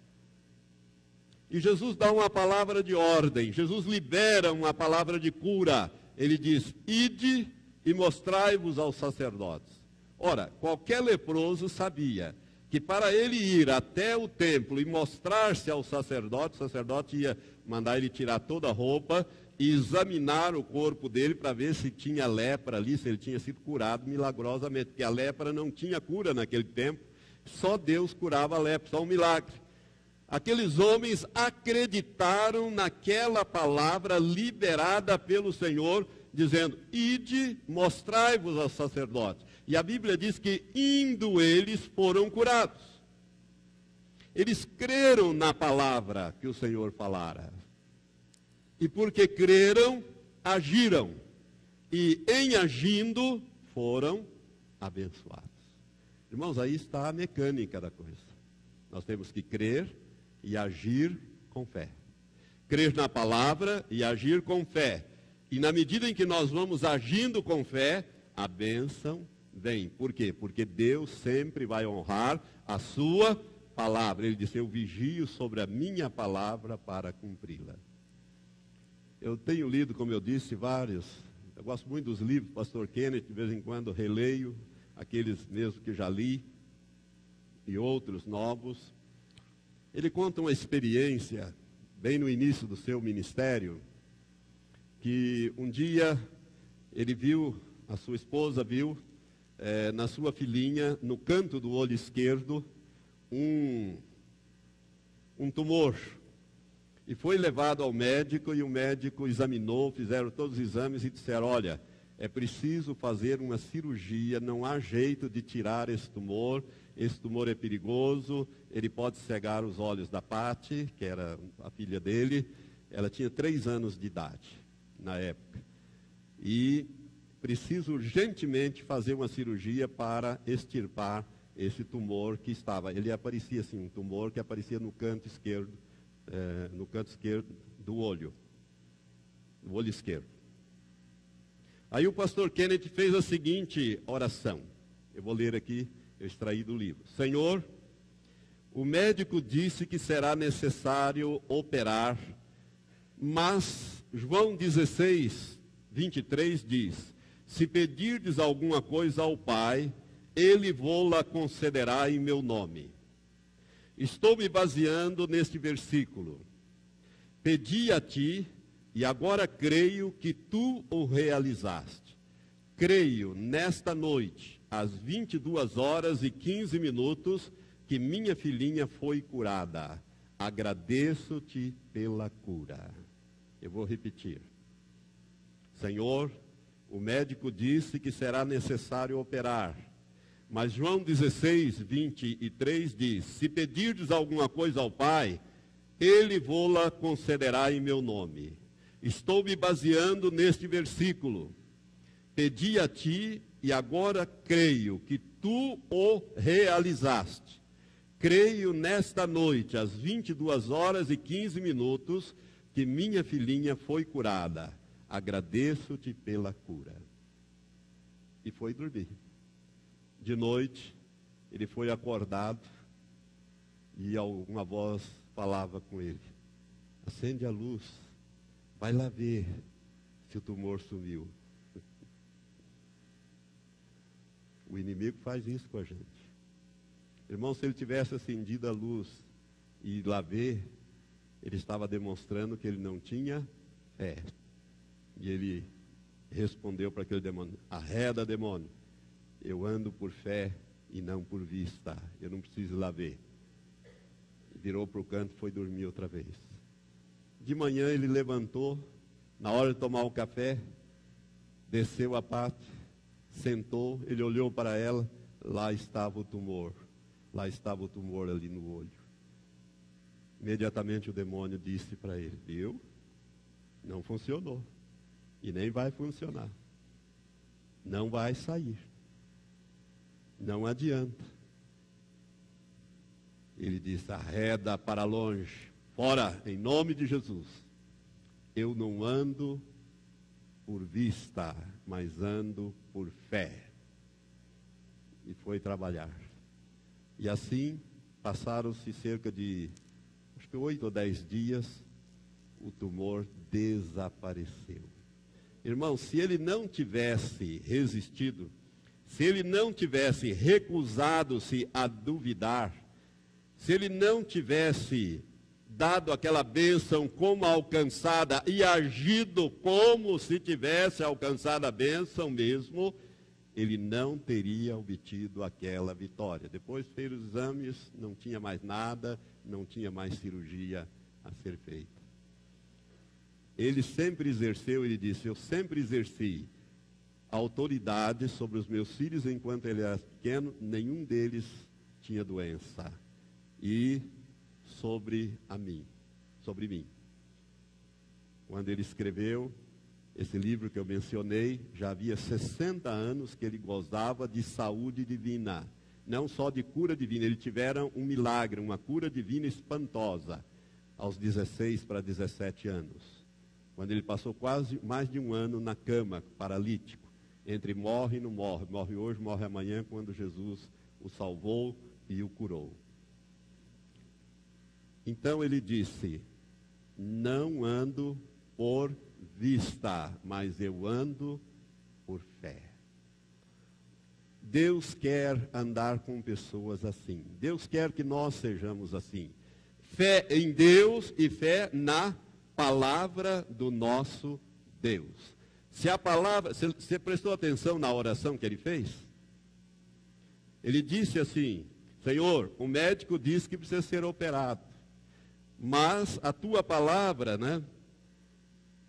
E Jesus dá uma palavra de ordem, Jesus libera uma palavra de cura. Ele diz: ide e mostrai-vos aos sacerdotes. Ora, qualquer leproso sabia que para ele ir até o templo e mostrar-se ao sacerdote, o sacerdote ia mandar ele tirar toda a roupa e examinar o corpo dele para ver se tinha lepra ali, se ele tinha sido curado milagrosamente, porque a lepra não tinha cura naquele tempo, só Deus curava a lepra, só um milagre. Aqueles homens acreditaram naquela palavra liberada pelo Senhor, dizendo: ide, mostrai-vos aos sacerdotes. E a Bíblia diz que indo eles foram curados. Eles creram na palavra que o Senhor falara. E porque creram, agiram. E em agindo, foram abençoados. Irmãos, aí está a mecânica da coisa. Nós temos que crer e agir com fé. Crer na palavra e agir com fé. E na medida em que nós vamos agindo com fé, a bênção vem. Por quê? Porque Deus sempre vai honrar a sua palavra. Ele disse: eu vigio sobre a minha palavra para cumpri-la. Eu tenho lido, como eu disse, vários. Eu gosto muito dos livros do pastor Kenneth, de vez em quando releio aqueles mesmo que já li e outros novos. Ele conta uma experiência, bem no início do seu ministério, que um dia ele viu, a sua esposa viu, na sua filhinha, no canto do olho esquerdo, um tumor. E foi levado ao médico, e o médico examinou, fizeram todos os exames e disseram: olha, é preciso fazer uma cirurgia, não há jeito de tirar esse tumor é perigoso, ele pode cegar os olhos da Patti, que era a filha dele. Ela tinha 3 anos de idade na época. E preciso urgentemente fazer uma cirurgia para extirpar esse tumor que estava. Ele aparecia assim, um tumor que aparecia no canto esquerdo, do olho esquerdo. Aí o pastor Kenneth fez a seguinte oração. Eu vou ler aqui, eu extraí do livro. Senhor, o médico disse que será necessário operar, mas João 16, 23 diz: se pedirdes alguma coisa ao Pai, Ele vô-la concederá em meu nome. Estou me baseando neste versículo. Pedi a ti, e agora creio que tu o realizaste. Creio nesta noite, às 22h15, que minha filhinha foi curada. Agradeço-te pela cura. Eu vou repetir. Senhor, o médico disse que será necessário operar. Mas João 16, 23 diz: se pedirdes alguma coisa ao Pai, Ele vô-la concederá em meu nome. Estou me baseando neste versículo. Pedi a ti e agora creio que tu o realizaste. Creio nesta noite, às 22h15, que minha filhinha foi curada. Agradeço-te pela cura. E foi dormir. De noite, ele foi acordado e alguma voz falava com ele: acende a luz, vai lá ver se o tumor sumiu. O inimigo faz isso com a gente. Irmão, se ele tivesse acendido a luz e lá ver, ele estava demonstrando que ele não tinha fé. E ele respondeu para aquele demônio: arreda, demônio, eu ando por fé e não por vista, eu não preciso ir lá ver. E virou para o canto e foi dormir outra vez. De manhã ele levantou, na hora de tomar o café, desceu a pátio, sentou, ele olhou para ela, lá estava o tumor ali no olho. Imediatamente o demônio disse para ele: viu? Não funcionou. E nem vai funcionar. Não vai sair. Não adianta. Ele disse: arreda para longe. Fora, em nome de Jesus. Eu não ando por vista, mas ando por fé. E foi trabalhar. E assim, passaram-se cerca de, acho que 8 ou 10 dias, o tumor desapareceu. Irmão, se ele não tivesse resistido, se ele não tivesse recusado-se a duvidar, se ele não tivesse dado aquela bênção como alcançada e agido como se tivesse alcançado a bênção mesmo, ele não teria obtido aquela vitória. Depois fez os exames, não tinha mais nada, não tinha mais cirurgia a ser feita. Ele sempre exerceu, ele disse, eu sempre exerci autoridade sobre os meus filhos enquanto ele era pequeno, nenhum deles tinha doença. E sobre mim. Quando ele escreveu esse livro que eu mencionei, já havia 60 anos que ele gozava de saúde divina. Não só de cura divina, ele tivera um milagre, uma cura divina espantosa, aos 16 para 17 anos. Quando ele passou quase mais de um ano na cama, paralítico, entre morre e não morre, morre hoje, morre amanhã, quando Jesus o salvou e o curou. Então ele disse, não ando por vista, mas eu ando por fé. Deus quer andar com pessoas assim. Deus quer que nós sejamos assim. Fé em Deus e fé na palavra do nosso Deus. Se a palavra, você prestou atenção na oração que ele fez? Ele disse assim, Senhor, o médico disse que precisa ser operado. Mas a tua palavra, né?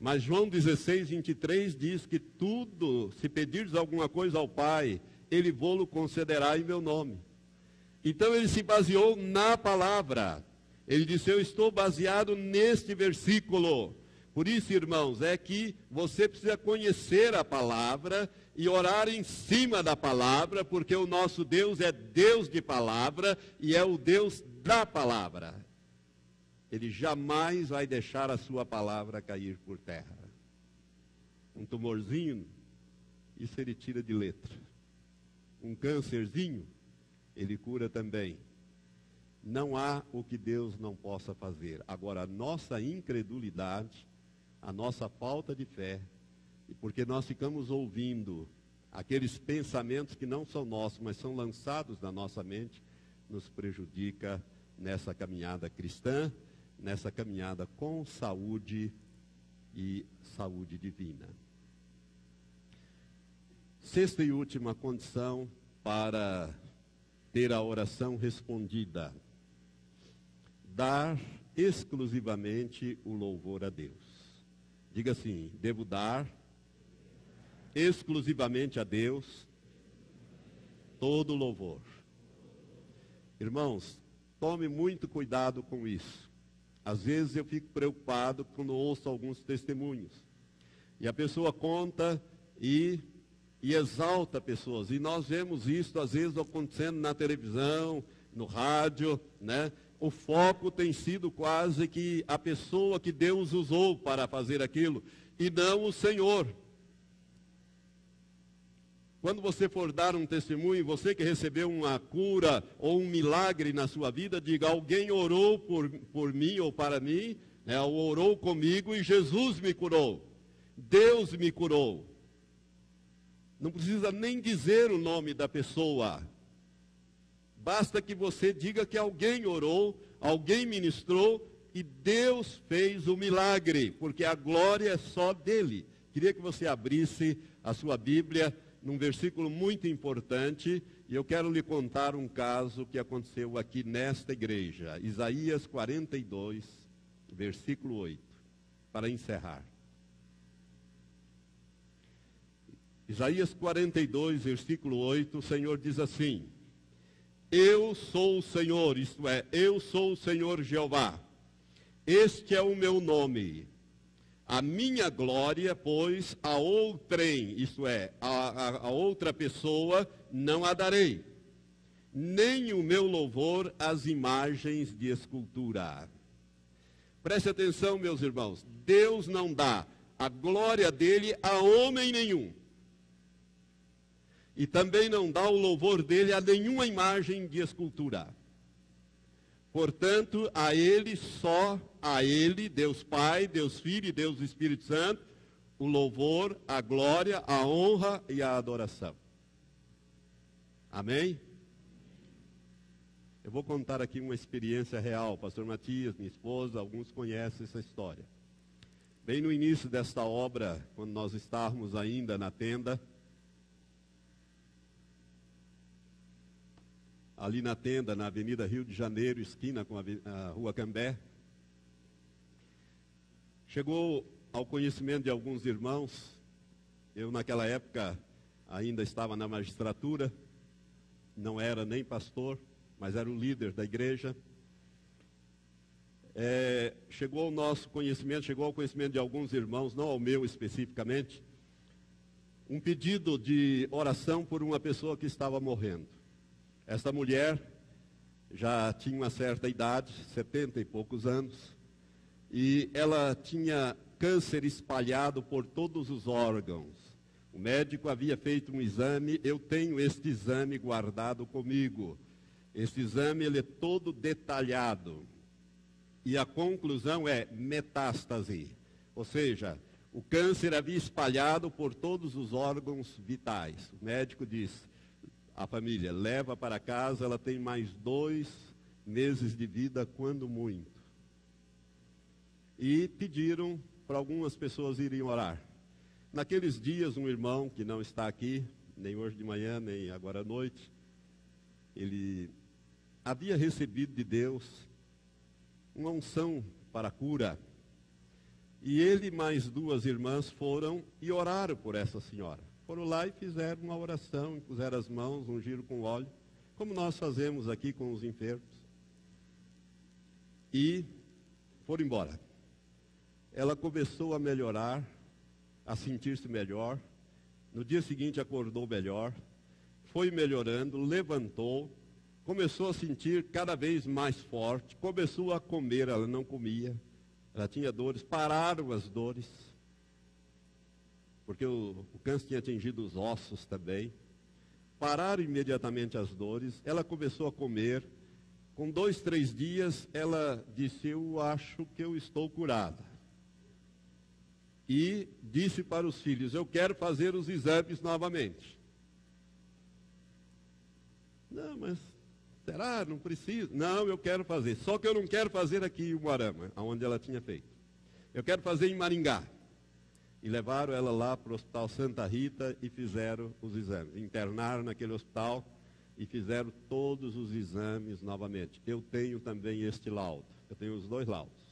Mas João 16, 23 diz que tudo, se pedires alguma coisa ao Pai, Ele vô-lo concederá em meu nome. Então ele se baseou na palavra. Ele disse, eu estou baseado neste versículo. Por isso, irmãos, é que você precisa conhecer a palavra e orar em cima da palavra, porque o nosso Deus é Deus de palavra e é o Deus da palavra. Ele jamais vai deixar a sua palavra cair por terra. Um tumorzinho, isso ele tira de letra. Um câncerzinho, ele cura também. Não há o que Deus não possa fazer. Agora, a nossa incredulidade, a nossa falta de fé, e porque nós ficamos ouvindo aqueles pensamentos que não são nossos, mas são lançados na nossa mente, nos prejudica nessa caminhada cristã, nessa caminhada com saúde e saúde divina. Sexta e última condição para ter a oração respondida: dar exclusivamente o louvor a Deus. Diga assim, devo dar exclusivamente a Deus todo o louvor. Irmãos, tome muito cuidado com isso. Às vezes eu fico preocupado quando ouço alguns testemunhos. E a pessoa conta e exalta pessoas. E nós vemos isso, às vezes, acontecendo na televisão, no rádio, né? O foco tem sido quase que a pessoa que Deus usou para fazer aquilo, e não o Senhor. Quando você for dar um testemunho, você que recebeu uma cura ou um milagre na sua vida, diga, alguém orou por mim ou para mim, né, ou orou comigo e Jesus me curou. Deus me curou. Não precisa nem dizer o nome da pessoa. Basta que você diga que alguém orou, alguém ministrou e Deus fez o milagre, porque a glória é só dele. Queria que você abrisse a sua Bíblia num versículo muito importante, e eu quero lhe contar um caso que aconteceu aqui nesta igreja. Isaías 42, versículo 8, para encerrar. Isaías 42, versículo 8, o Senhor diz assim: Eu sou o Senhor, isto é, eu sou o Senhor Jeová. Este é o meu nome. A minha glória, pois, a outrem, isto é, a outra pessoa, não a darei, nem o meu louvor às imagens de escultura. Preste atenção, meus irmãos, Deus não dá a glória dele a homem nenhum. E também não dá o louvor dele a nenhuma imagem de escultura. Portanto, a ele, só a ele, Deus Pai, Deus Filho e Deus Espírito Santo, o louvor, a glória, a honra e a adoração. Amém? Eu vou contar aqui uma experiência real. Pastor Matias, minha esposa, alguns conhecem essa história. Bem no início desta obra, quando nós estávamos ainda na tenda, ali na tenda, na Avenida Rio de Janeiro, esquina com a Rua Cambé, chegou ao conhecimento de alguns irmãos. Eu, naquela época, ainda estava na magistratura, não era nem pastor, mas era o líder da igreja. Chegou ao nosso conhecimento, chegou ao conhecimento de alguns irmãos, não ao meu especificamente, um pedido de oração por uma pessoa que estava morrendo. Esta mulher já tinha uma certa idade, 70 e poucos anos, e ela tinha câncer espalhado por todos os órgãos. O médico havia feito um exame, eu tenho este exame guardado comigo. Este exame ele é todo detalhado. E a conclusão é metástase. Ou seja, o câncer havia espalhado por todos os órgãos vitais. O médico disse: a família leva para casa, ela tem mais 2 meses de vida, quando muito. E pediram para algumas pessoas irem orar. Naqueles dias, um irmão que não está aqui, nem hoje de manhã, nem agora à noite, ele havia recebido de Deus uma unção para a cura. E ele e mais 2 irmãs foram e oraram por essa senhora. Foram lá e fizeram uma oração, puseram as mãos, ungiram com óleo, como nós fazemos aqui com os enfermos. E foram embora. Ela começou a melhorar, a sentir-se melhor. No dia seguinte acordou melhor, foi melhorando, levantou, começou a sentir cada vez mais forte, começou a comer, ela não comia, ela tinha dores, pararam as dores, porque o câncer tinha atingido os ossos também. Pararam imediatamente as dores, ela começou a comer. Com 2, 3 dias, ela disse: eu acho que eu estou curada. E disse para os filhos: eu quero fazer os exames novamente. Não, mas será? Não precisa. Não, eu quero fazer. Só que eu não quero fazer aqui em Umuarama, onde ela tinha feito. Eu quero fazer em Maringá. E levaram ela lá para o Hospital Santa Rita e fizeram os exames. Internaram naquele hospital e fizeram todos os exames novamente. Eu tenho também este laudo. Eu tenho os 2 laudos.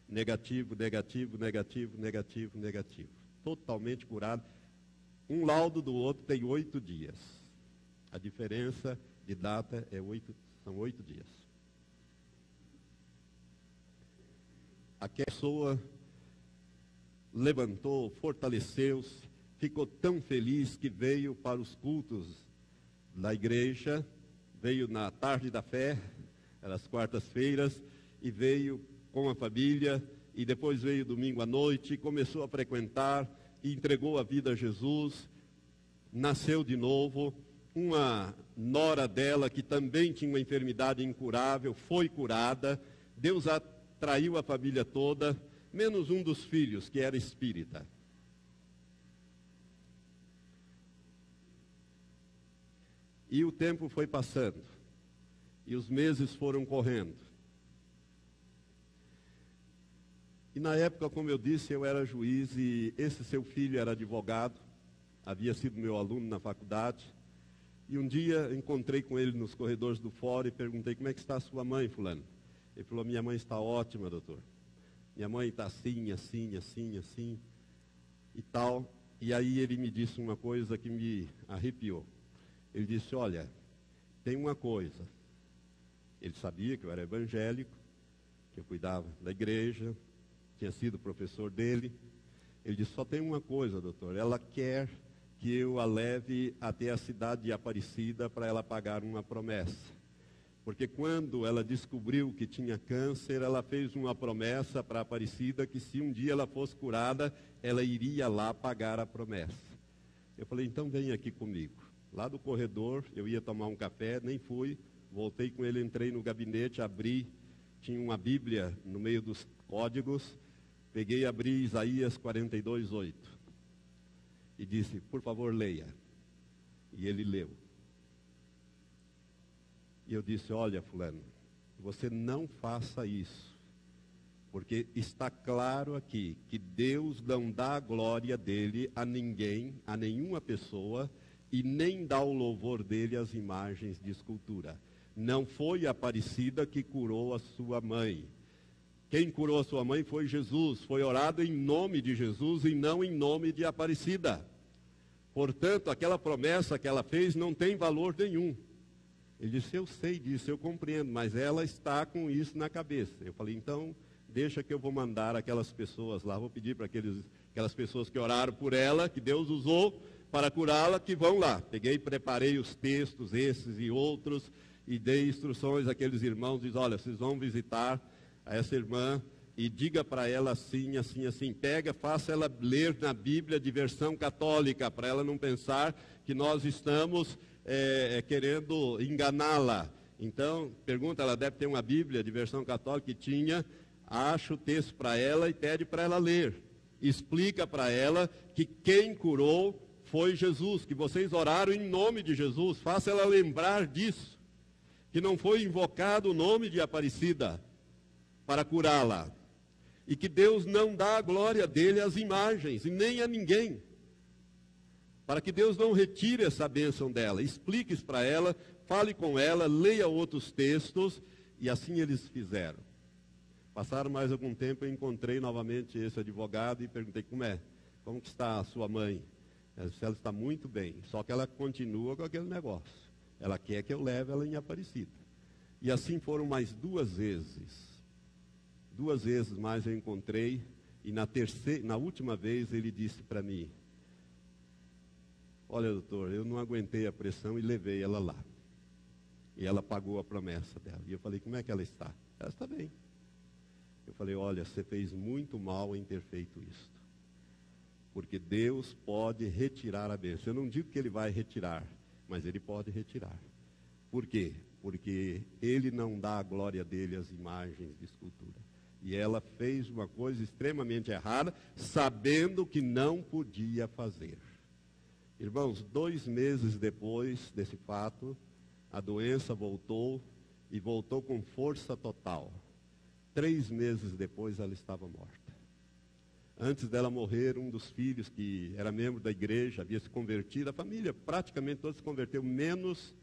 Negativo, negativo, negativo, negativo, negativo. Totalmente curado. Um laudo do outro tem 8 dias. A diferença de data são 8 dias. A pessoa levantou, fortaleceu-se, ficou tão feliz que veio para os cultos da igreja, veio na tarde da fé, às quartas-feiras, e veio com a família, e depois veio domingo à noite, e começou a frequentar, e entregou a vida a Jesus, nasceu de novo. Uma nora dela, que também tinha uma enfermidade incurável, foi curada. Deus atraiu a família toda, menos um dos filhos, que era espírita. E o tempo foi passando. E os meses foram correndo. E na época, como eu disse, eu era juiz e esse seu filho era advogado. Havia sido meu aluno na faculdade. E um dia encontrei com ele nos corredores do fórum e perguntei: como é que está a sua mãe, fulano? Ele falou: minha mãe está ótima, doutor. Minha mãe está assim, assim, assim, assim e tal. E aí ele me disse uma coisa que me arrepiou. Ele disse: olha, tem uma coisa. Ele sabia que eu era evangélico, que eu cuidava da igreja, tinha sido professor dele. Ele disse: só tem uma coisa, doutor, ela quer que eu a leve até a cidade de Aparecida para ela pagar uma promessa. Porque quando ela descobriu que tinha câncer, ela fez uma promessa para Aparecida que se um dia ela fosse curada, ela iria lá pagar a promessa. Eu falei: então vem aqui comigo. Lá do corredor, eu ia tomar um café, nem fui, voltei com ele, entrei no gabinete, abri, tinha uma Bíblia no meio dos códigos, peguei e abri Isaías 42:8 e disse: por favor, leia. E ele leu. E eu disse: olha, fulano, você não faça isso, porque está claro aqui que Deus não dá a glória dele a ninguém, a nenhuma pessoa, e nem dá o louvor dele às imagens de escultura. Não foi a Aparecida que curou a sua mãe. Quem curou a sua mãe foi Jesus. Foi orado em nome de Jesus e não em nome de Aparecida. Portanto, aquela promessa que ela fez não tem valor nenhum. Ele disse: eu sei disso, eu compreendo, mas ela está com isso na cabeça. Eu falei: então, deixa que eu vou mandar aquelas pessoas lá, vou pedir para aquelas pessoas que oraram por ela, que Deus usou para curá-la, que vão lá. Peguei e preparei os textos, esses e outros, e dei instruções àqueles irmãos, diz: olha, vocês vão visitar a essa irmã e diga para ela assim, assim, assim. Pega, faça ela ler na Bíblia de versão católica, para ela não pensar que nós estamos querendo enganá-la. Então, pergunta, ela deve ter uma Bíblia de versão católica, que tinha, acha o texto para ela e pede para ela ler. Explica para ela que quem curou foi Jesus, que vocês oraram em nome de Jesus. Faça ela lembrar disso, que não foi invocado o nome de Aparecida para curá-la, e que Deus não dá a glória dele às imagens, e nem a ninguém, para que Deus não retire essa bênção dela. Explique isso para ela, fale com ela, leia outros textos, e assim eles fizeram. Passaram mais algum tempo, eu encontrei novamente esse advogado e perguntei: como que está a sua mãe? Ela disse: ela está muito bem, só que ela continua com aquele negócio. Ela quer que eu leve ela em Aparecida. E assim foram mais 2 vezes. 2 vezes mais eu encontrei, e na última vez ele disse para mim: olha, doutor, eu não aguentei a pressão e levei ela lá. E ela pagou a promessa dela. E eu falei: como é que ela está? Ela está bem. Eu falei: olha, você fez muito mal em ter feito isso. Porque Deus pode retirar a bênção. Eu não digo que Ele vai retirar, mas Ele pode retirar. Por quê? Porque Ele não dá a glória dele às imagens de escultura. E ela fez uma coisa extremamente errada, sabendo que não podia fazer. Irmãos, 2 meses depois desse fato, a doença voltou, e voltou com força total. 3 meses depois ela estava morta. Antes dela morrer, um dos filhos, que era membro da igreja, havia se convertido. A família praticamente toda se converteu, menos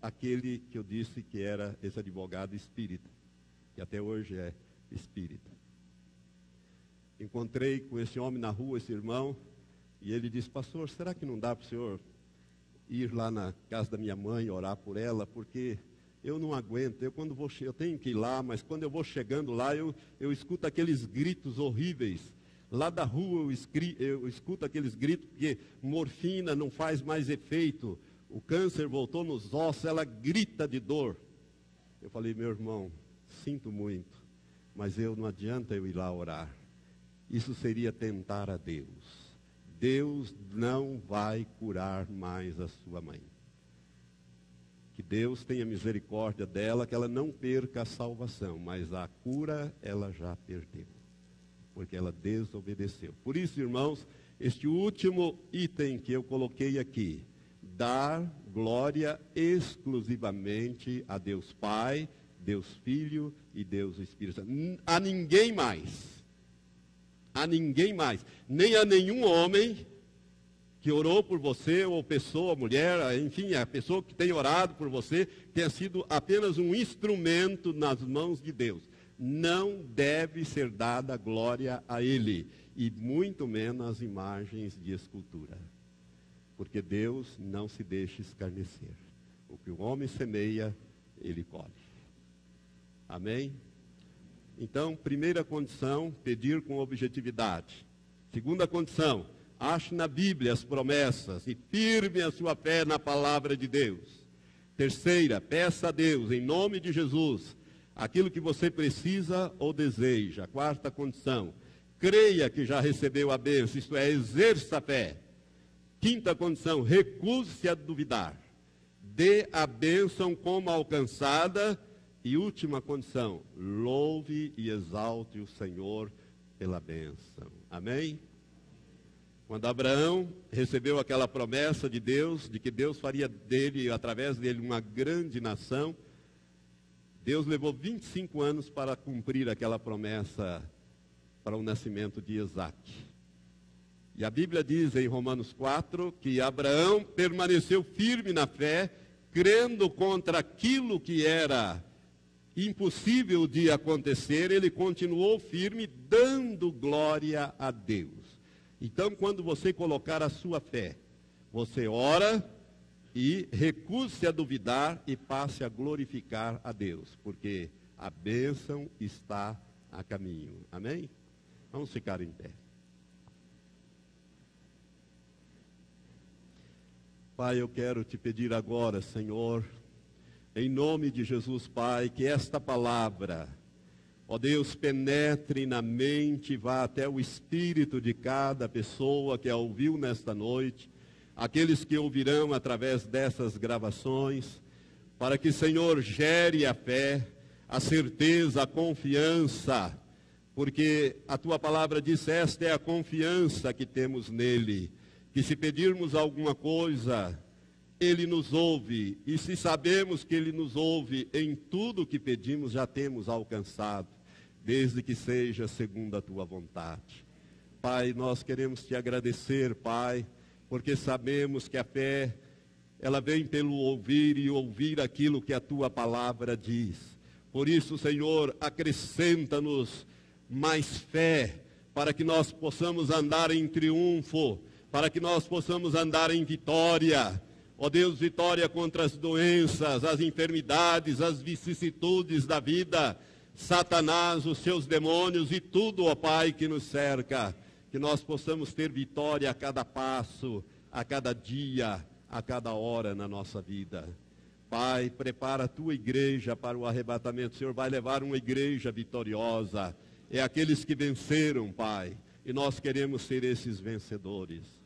aquele que eu disse que era esse advogado espírita, que até hoje é espírita. Encontrei com esse homem na rua, esse irmão, e ele disse: pastor, será que não dá para o senhor ir lá na casa da minha mãe, orar por ela? Porque eu não aguento, eu tenho que ir lá, mas quando eu vou chegando lá, eu escuto aqueles gritos horríveis. Lá da rua eu escuto aqueles gritos, porque morfina não faz mais efeito, o câncer voltou nos ossos, ela grita de dor. Eu falei: meu irmão, sinto muito, mas não adianta eu ir lá orar. Isso seria tentar a Deus. Deus não vai curar mais a sua mãe. Que Deus tenha misericórdia dela, que ela não perca a salvação, mas a cura ela já perdeu, porque ela desobedeceu. Por isso, irmãos, este último item que eu coloquei aqui, dar glória exclusivamente a Deus Pai, Deus Filho e Deus Espírito Santo. A ninguém mais. A ninguém mais. Nem a nenhum homem que orou por você, ou pessoa, mulher, enfim, a pessoa que tem orado por você, tenha sido apenas um instrumento nas mãos de Deus. Não deve ser dada glória a Ele, e muito menos as imagens de escultura. Porque Deus não se deixa escarnecer. O que o homem semeia, ele colhe. Amém? Então, primeira condição, pedir com objetividade. Segunda condição, ache na Bíblia as promessas e firme a sua fé na palavra de Deus. Terceira, peça a Deus, em nome de Jesus, aquilo que você precisa ou deseja. Quarta condição, creia que já recebeu a bênção, isto é, exerça a fé. Quinta condição, recuse-se a duvidar. Dê a bênção como alcançada. E última condição, louve e exalte o Senhor pela bênção. Amém? Quando Abraão recebeu aquela promessa de Deus, de que Deus faria dele, através dele, uma grande nação, Deus levou 25 anos para cumprir aquela promessa para o nascimento de Isaac. E a Bíblia diz em Romanos 4 que Abraão permaneceu firme na fé, crendo contra aquilo que era impossível de acontecer, ele continuou firme, dando glória a Deus. Então, quando você colocar a sua fé, você ora e recuse-se a duvidar e passe a glorificar a Deus, porque a bênção está a caminho. Amém? Vamos ficar em pé. Pai, eu quero te pedir agora, Senhor, em nome de Jesus, Pai, que esta palavra, ó Deus, penetre na mente, vá até o espírito de cada pessoa que a ouviu nesta noite, aqueles que ouvirão através dessas gravações, para que, Senhor, gere a fé, a certeza, a confiança, porque a tua palavra diz, esta é a confiança que temos nele, que se pedirmos alguma coisa, Ele nos ouve, e se sabemos que Ele nos ouve, em tudo que pedimos já temos alcançado, desde que seja segundo a tua vontade. Pai, nós queremos te agradecer, Pai, porque sabemos que a fé, ela vem pelo ouvir e ouvir aquilo que a tua palavra diz. Por isso, Senhor, acrescenta-nos mais fé, para que nós possamos andar em triunfo, para que nós possamos andar em vitória. Ó Deus, vitória contra as doenças, as enfermidades, as vicissitudes da vida, Satanás, os seus demônios e tudo, ó Pai, que nos cerca. Que nós possamos ter vitória a cada passo, a cada dia, a cada hora na nossa vida. Pai, prepara a tua igreja para o arrebatamento. O Senhor vai levar uma igreja vitoriosa. É aqueles que venceram, Pai, e nós queremos ser esses vencedores.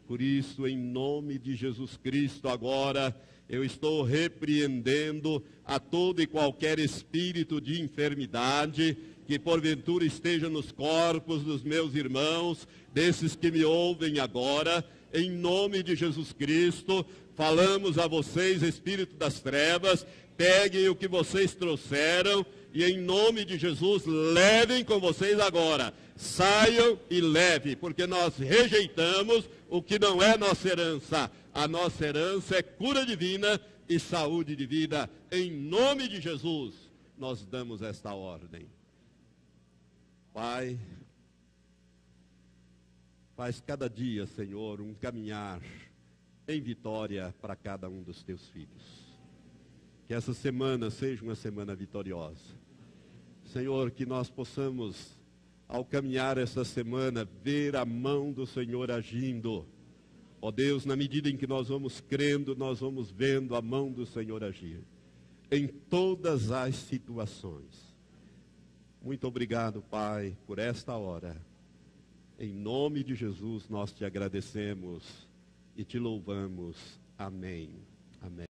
Por isso, em nome de Jesus Cristo, agora eu estou repreendendo a todo e qualquer espírito de enfermidade que porventura esteja nos corpos dos meus irmãos, desses que me ouvem agora. Em nome de Jesus Cristo, falamos a vocês, espírito das trevas, peguem o que vocês trouxeram e em nome de Jesus levem com vocês agora. Saiam e levem, porque nós rejeitamos o que não é nossa herança. A nossa herança é cura divina e saúde de vida. Em nome de Jesus, nós damos esta ordem. Pai, faz cada dia, Senhor, um caminhar em vitória para cada um dos teus filhos. Que essa semana seja uma semana vitoriosa. Senhor, que nós possamos, ao caminhar essa semana, ver a mão do Senhor agindo. Ó Deus, na medida em que nós vamos crendo, nós vamos vendo a mão do Senhor agir. Em todas as situações. Muito obrigado, Pai, por esta hora. Em nome de Jesus, nós te agradecemos e te louvamos. Amém. Amém.